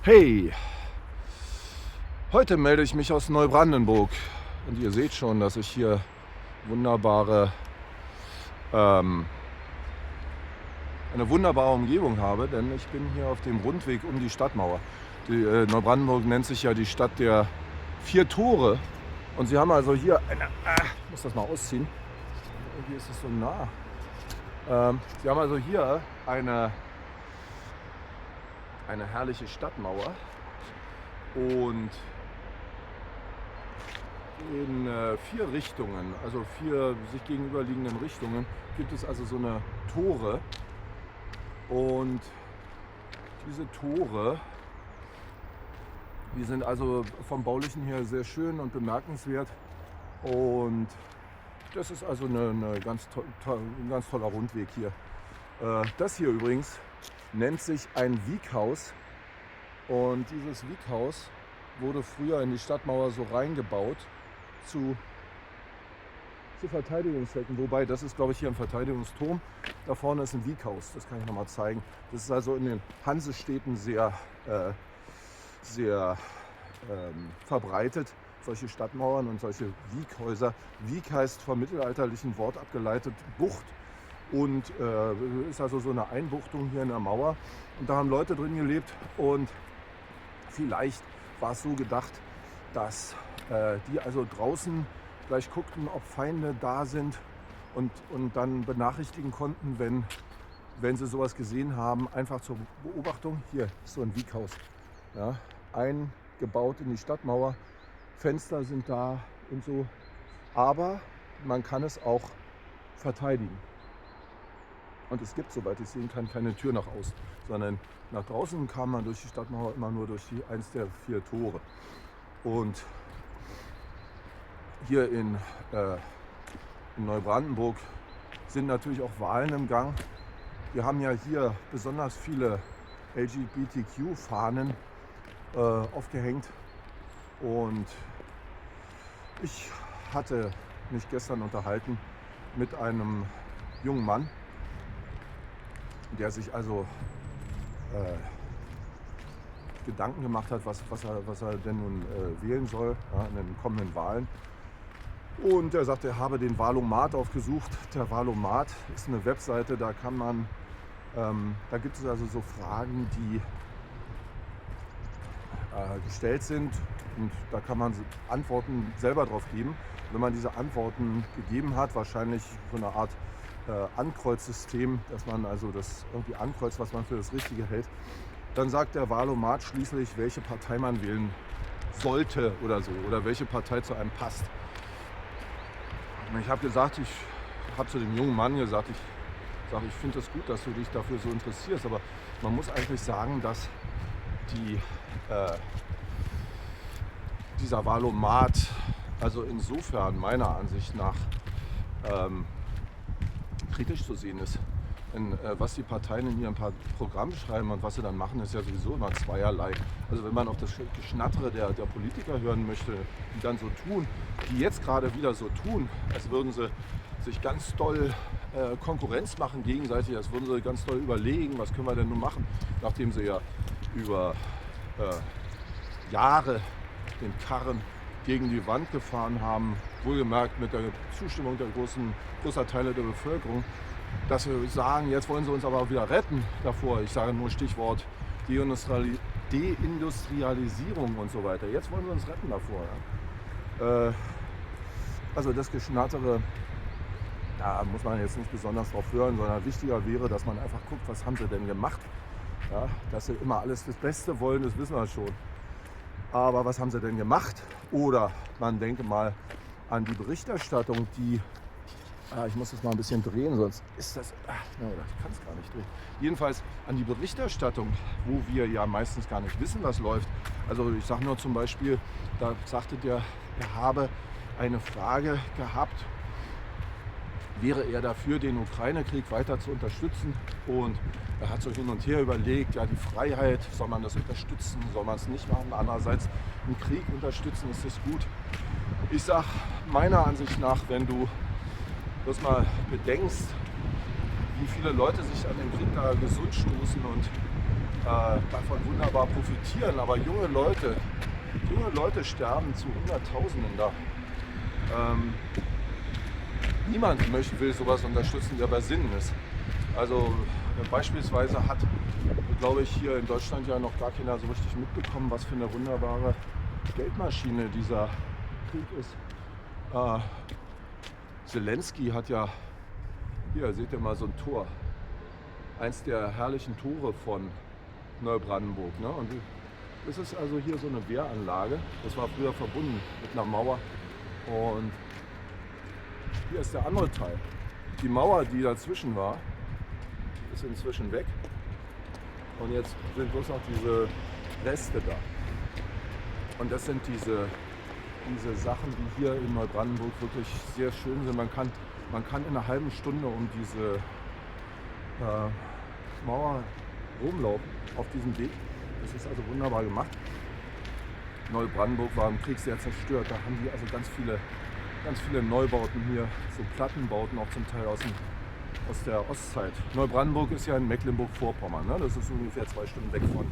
Hey, heute melde ich mich aus Neubrandenburg und ihr seht schon, dass ich hier wunderbare, ähm, eine wunderbare Umgebung habe, denn ich bin hier auf dem Rundweg um die Stadtmauer. Neubrandenburg nennt sich ja die Stadt der 4 Tore und sie haben also hier ich muss das mal ausziehen, irgendwie ist es so nah. Sie haben also hier eine herrliche Stadtmauer und in 4 Richtungen, also 4 sich gegenüberliegenden Richtungen, gibt es also so eine Tore. Und diese Tore, die sind also vom Baulichen her sehr schön und bemerkenswert. Und das ist also ein ganz toller Rundweg hier. Das hier übrigens nennt sich ein Wieghaus. Und dieses Wieghaus wurde früher in die Stadtmauer so reingebaut zu Verteidigungszwecken. Wobei, das ist, glaube ich, hier ein Verteidigungsturm. Da vorne ist ein Wieghaus, das kann ich nochmal zeigen. Das ist also in den Hansestädten sehr verbreitet, solche Stadtmauern und solche Wieghäuser. Wieg heißt vom mittelalterlichen Wort abgeleitet Bucht und ist also so eine Einbuchtung hier in der Mauer. Und da haben Leute drin gelebt und vielleicht war es so gedacht, dass die also draußen gleich guckten, ob Feinde da sind und dann benachrichtigen konnten, wenn sie sowas gesehen haben, einfach zur Beobachtung. Hier ist so ein Wieghaus, ja, eingebaut in die Stadtmauer, Fenster sind da und so, aber man kann es auch verteidigen. Und es gibt, soweit ich sehen kann, keine Tür nach außen, sondern nach draußen kam man durch die Stadtmauer immer nur durch eins der 4 Tore. Und hier in Neubrandenburg sind natürlich auch Wahlen im Gang. Wir haben ja hier besonders viele LGBTQ-Fahnen aufgehängt. Und ich hatte mich gestern unterhalten mit einem jungen Mann, der sich also Gedanken gemacht hat, was er denn nun wählen soll, ja, in den kommenden Wahlen. Und er sagte, er habe den Wahlomat aufgesucht. Der Wahlomat ist eine Webseite, da kann man, da gibt es also so Fragen, die gestellt sind und da kann man Antworten selber drauf geben. Wenn man diese Antworten gegeben hat, wahrscheinlich so eine Art Ankreuzsystem, dass man also das irgendwie ankreuzt, was man für das Richtige hält, dann sagt der Wahlomat schließlich, welche Partei man wählen sollte oder so, oder welche Partei zu einem passt. Ich habe gesagt, ich habe zu dem jungen Mann gesagt, ich finde es gut, dass du dich dafür so interessierst, aber man muss eigentlich sagen, dass dieser Wahlomat also insofern meiner Ansicht nach kritisch zu sehen ist. Denn was die Parteien in ihrem Programm schreiben und was sie dann machen, ist ja sowieso immer zweierlei. Also wenn man auf das Geschnattere der Politiker hören möchte, die dann so tun, die jetzt gerade wieder so tun, als würden sie sich ganz doll Konkurrenz machen gegenseitig, als würden sie ganz doll überlegen, was können wir denn nun machen, nachdem sie ja über Jahre den Karren gegen die Wand gefahren haben, wohlgemerkt mit der Zustimmung großer Teile der Bevölkerung, dass wir sagen, jetzt wollen sie uns aber wieder retten davor. Ich sage nur Stichwort Deindustrialisierung und so weiter. Jetzt wollen sie uns retten davor. Ja. Also das Geschnattere, da muss man jetzt nicht besonders drauf hören, sondern wichtiger wäre, dass man einfach guckt, was haben sie denn gemacht. Ja, dass sie immer alles das Beste wollen, das wissen wir schon. Aber was haben sie denn gemacht? Oder man denke mal an die Berichterstattung, die, ich muss das mal ein bisschen drehen, sonst ist das, ich kann es gar nicht drehen. Jedenfalls an die Berichterstattung, wo wir ja meistens gar nicht wissen, was läuft. Also ich sage nur zum Beispiel, da sagte er habe eine Frage gehabt, wäre er dafür, den Ukraine-Krieg weiter zu unterstützen? Und er hat so hin und her überlegt, ja, die Freiheit, soll man das unterstützen, soll man es nicht machen? Andererseits, einen Krieg unterstützen, ist das gut? Ich sage meiner Ansicht nach, wenn du das mal bedenkst, wie viele Leute sich an dem Krieg da gesund stoßen und davon wunderbar profitieren, aber junge Leute sterben zu Hunderttausenden da. Niemand will sowas unterstützen, der bei Sinnen ist. Also beispielsweise hat, glaube ich, hier in Deutschland ja noch gar keiner so richtig mitbekommen, was für eine wunderbare Geldmaschine dieser Krieg ist. Zelensky hat ja, hier seht ihr mal so ein Tor, eins der herrlichen Tore von Neubrandenburg. Ne? Und das ist also hier so eine Wehranlage, das war früher verbunden mit einer Mauer. Und hier ist der andere Teil. Die Mauer, die dazwischen war, ist inzwischen weg. Und jetzt sind bloß noch diese Reste da. Und das sind diese Sachen, die hier in Neubrandenburg wirklich sehr schön sind. Man kann in einer halben Stunde um diese Mauer rumlaufen auf diesem Weg. Das ist also wunderbar gemacht. Neubrandenburg war im Krieg sehr zerstört. Da haben die also ganz viele Neubauten hier, so Plattenbauten auch zum Teil aus der Ostzeit. Neubrandenburg ist ja in Mecklenburg-Vorpommern. Ne? Das ist ungefähr 2 Stunden weg von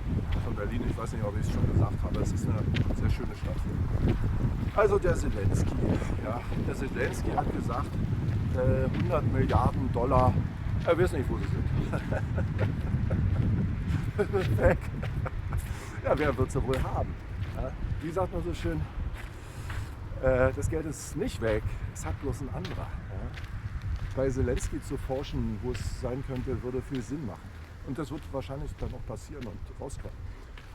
Berlin. Ich weiß nicht, ob ich es schon gesagt habe. Es ist eine sehr schöne Stadt hier. Also der Zelensky. Ja, der Zelensky hat gesagt, 100 Milliarden Dollar. Er weiß nicht, wo sie sind. Weg. Ja, wer wird sie wohl haben? Ja, wie sagt man so schön? Das Geld ist nicht weg, es hat bloß ein anderer. Ja. Bei Zelensky zu forschen, wo es sein könnte, würde viel Sinn machen. Und das wird wahrscheinlich dann auch passieren und rauskommen.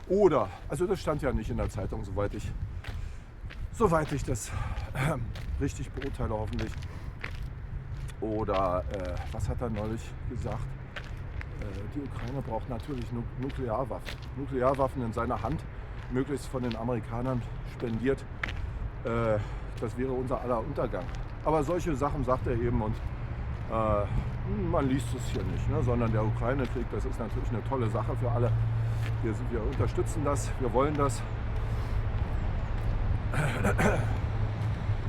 Oder, also das stand ja nicht in der Zeitung, soweit ich das richtig beurteile hoffentlich. Oder, was hat er neulich gesagt? Die Ukraine braucht natürlich Nuklearwaffen. Nuklearwaffen in seiner Hand, möglichst von den Amerikanern spendiert. Das wäre unser aller Untergang. Aber solche Sachen sagt er eben und man liest es hier nicht, ne? Sondern der Ukraine-Krieg, das ist natürlich eine tolle Sache für alle. Wir unterstützen das, wir wollen das.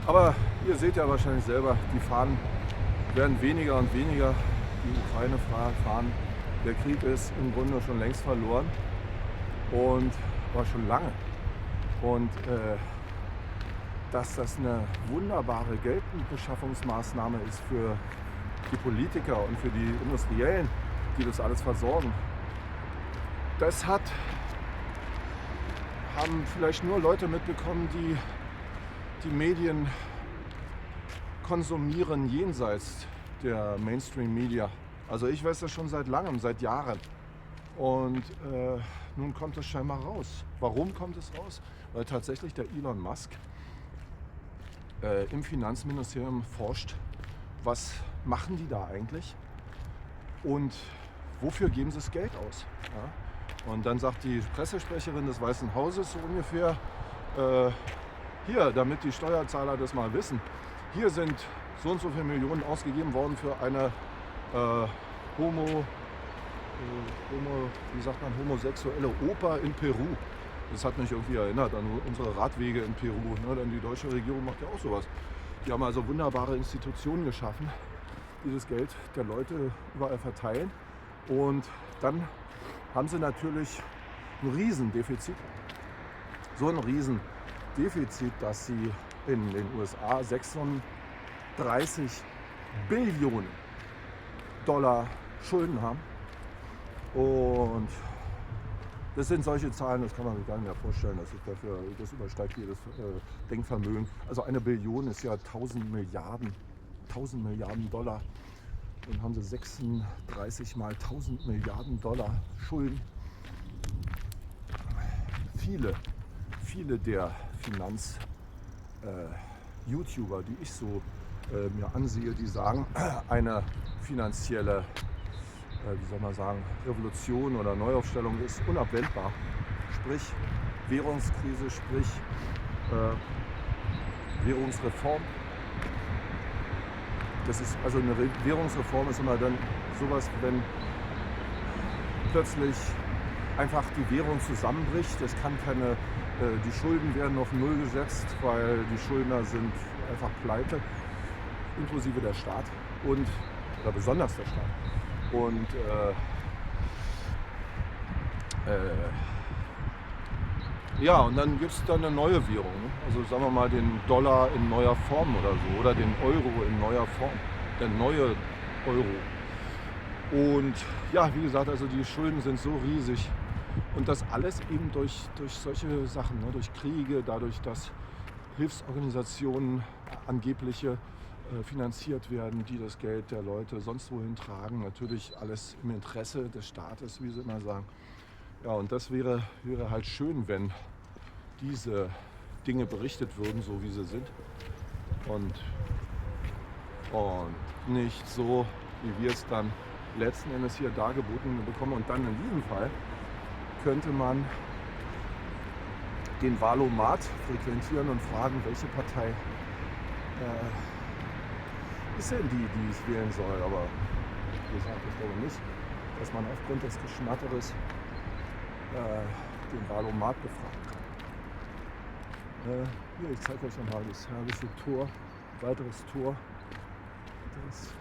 Aber ihr seht ja wahrscheinlich selber, die Fahnen werden weniger und weniger. Die Ukraine-Fahnen, der Krieg ist im Grunde schon längst verloren und war schon lange. Und dass das eine wunderbare Geldbeschaffungsmaßnahme ist für die Politiker und für die Industriellen, die das alles versorgen. Das haben vielleicht nur Leute mitbekommen, die die Medien konsumieren jenseits der Mainstream-Media. Also ich weiß das schon seit langem, seit Jahren. Und nun kommt es scheinbar raus. Warum kommt es raus? Weil tatsächlich der Elon Musk im Finanzministerium forscht, was machen die da eigentlich und wofür geben sie das Geld aus. Ja? Und dann sagt die Pressesprecherin des Weißen Hauses so ungefähr, hier, damit die Steuerzahler das mal wissen, hier sind so und so viele Millionen ausgegeben worden für eine homosexuelle Oper in Peru. Das hat mich irgendwie erinnert an unsere Radwege in Peru. Ne? Denn die deutsche Regierung macht ja auch sowas. Die haben also wunderbare Institutionen geschaffen, die das Geld der Leute überall verteilen. Und dann haben sie natürlich ein Riesendefizit. So ein Riesendefizit, dass sie in den USA 36 Billionen Dollar Schulden haben. Und das sind solche Zahlen, das kann man sich gar nicht mehr vorstellen. Das übersteigt jedes Denkvermögen. Also 1 Billion ist ja 1000 Milliarden Dollar. Und haben sie 36 mal 1000 Milliarden Dollar Schulden. Viele der Finanz-YouTuber, die ich so mir ansehe, die sagen, eine finanzielle Revolution oder Neuaufstellung ist unabwendbar. Sprich Währungskrise, sprich Währungsreform. Das ist also eine Währungsreform ist immer dann sowas, wenn plötzlich einfach die Währung zusammenbricht. Das kann die Schulden werden auf Null gesetzt, weil die Schuldner sind einfach pleite, inklusive der Staat oder besonders der Staat. Und Ja, und dann gibt es dann eine neue Währung. Ne? Also sagen wir mal den Dollar in neuer Form oder so. Oder den Euro in neuer Form. Der neue Euro. Und ja, wie gesagt, also die Schulden sind so riesig. Und das alles eben durch solche Sachen, ne? Durch Kriege, dadurch, dass Hilfsorganisationen angebliche finanziert werden, die das Geld der Leute sonst wohin tragen. Natürlich alles im Interesse des Staates, wie sie immer sagen. Ja, und das wäre halt schön, wenn diese Dinge berichtet würden, so wie sie sind. Und nicht so, wie wir es dann letzten Endes hier dargeboten bekommen. Und dann in diesem Fall könnte man den Wahlomat frequentieren und fragen, welche Partei ist denn die ich wählen soll. Aber wie gesagt, ich glaube nicht, dass man aufgrund des Geschmatteres den Wahlomat befragen kann. Hier, ich zeige euch nochmal das herrliche Tor, weiteres Tor. Das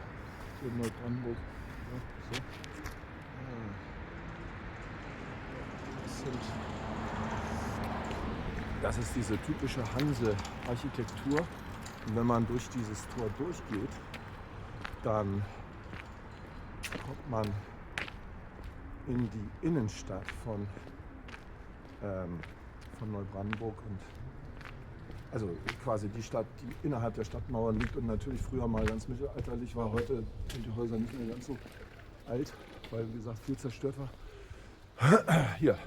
hier in Neubrandenburg. Ja, so. Das ist diese typische Hanse-Architektur. Und wenn man durch dieses Tor durchgeht, dann kommt man in die Innenstadt von Neubrandenburg und also quasi die Stadt, die innerhalb der Stadtmauern liegt und natürlich früher mal ganz mittelalterlich war. Heute sind die Häuser nicht mehr ganz so alt, weil wie gesagt viel zerstört war. Hier.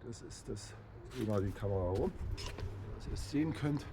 Das ist das. Ich drehe mal die Kamera rum, dass ihr es sehen könnt.